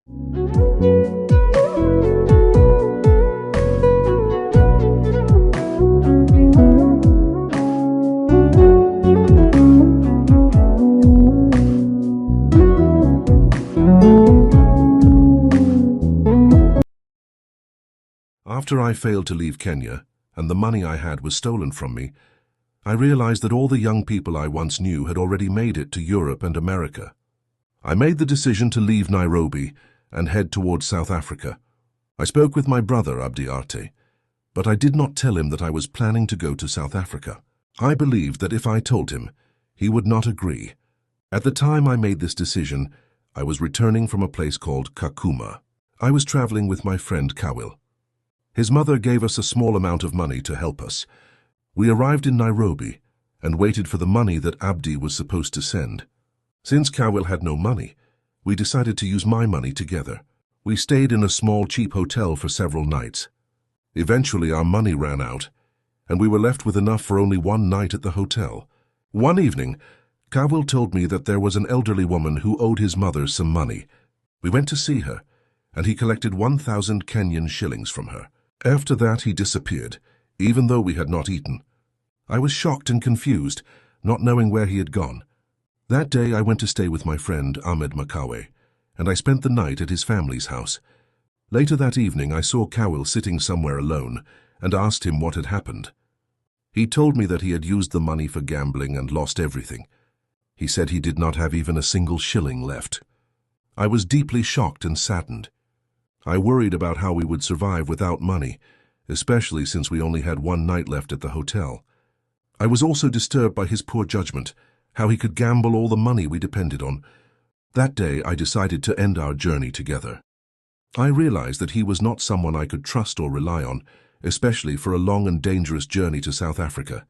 After I failed to leave Kenya, and the money I had was stolen from me, I realized that all the young people I once knew had already made it to Europe and America. I made the decision to leave Nairobi and head towards South Africa. I spoke with my brother, Shahid Arte, but I did not tell him that I was planning to go to South Africa. I believed that if I told him, he would not agree. At the time I made this decision, I was returning from a place called Kakuma. I was traveling with my friend Kawil. His mother gave us a small amount of money to help us. We arrived in Nairobi and waited for the money that Abdi was supposed to send. Since Kawil had no money, we decided to use my money together. We stayed in a small cheap hotel for several nights. Eventually our money ran out, and we were left with enough for only one night at the hotel. One evening, Kawil told me that there was an elderly woman who owed his mother some money. We went to see her, and he collected 1,000 Kenyan shillings from her. After that he disappeared, even though we had not eaten. I was shocked and confused, not knowing where he had gone. That day I went to stay with my friend Ahmed Makawe, and I spent the night at his family's house. Later that evening I saw Kawil sitting somewhere alone and asked him what had happened. He told me that he had used the money for gambling and lost everything. He said he did not have even a single shilling left. I was deeply shocked and saddened. I worried about how we would survive without money, especially since we only had one night left at the hotel. I was also disturbed by his poor judgment, how he could gamble all the money we depended on. That day I decided to end our journey together. I realized that he was not someone I could trust or rely on, especially for a long and dangerous journey to South Africa.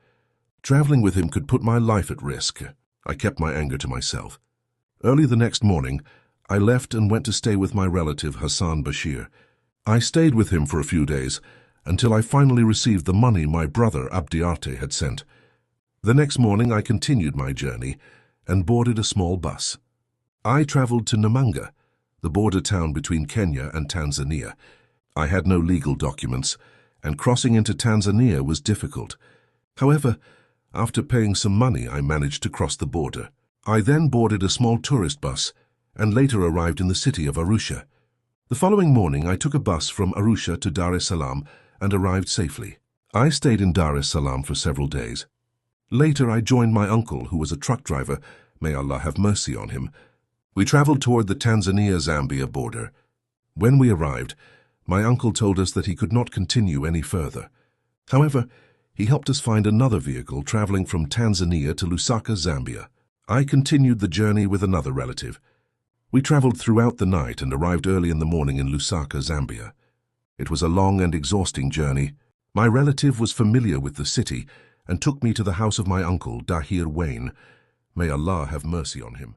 Traveling with him could put my life at risk. I kept my anger to myself. Early the next morning, I left and went to stay with my relative Hassan Bashir. I stayed with him for a few days until I finally received the money my brother Shahid Arte had sent. The next morning I continued my journey and boarded a small bus. I traveled to Namanga, the border town between Kenya and Tanzania. I had no legal documents, and crossing into Tanzania was difficult. However, after paying some money, I managed to cross the border. I then boarded a small tourist bus and later arrived in the city of Arusha. The following morning, I took a bus from Arusha to Dar es Salaam and arrived safely. I stayed in Dar es Salaam for several days. Later, I joined my uncle, who was a truck driver. May Allah have mercy on him. We traveled toward the Tanzania-Zambia border. When we arrived, my uncle told us that he could not continue any further. However, he helped us find another vehicle traveling from Tanzania to Lusaka, Zambia. I continued the journey with another relative. We traveled throughout the night and arrived early in the morning in Lusaka, Zambia. It was a long and exhausting journey. My relative was familiar with the city and took me to the house of my uncle, Dahir Wayne. May Allah have mercy on him.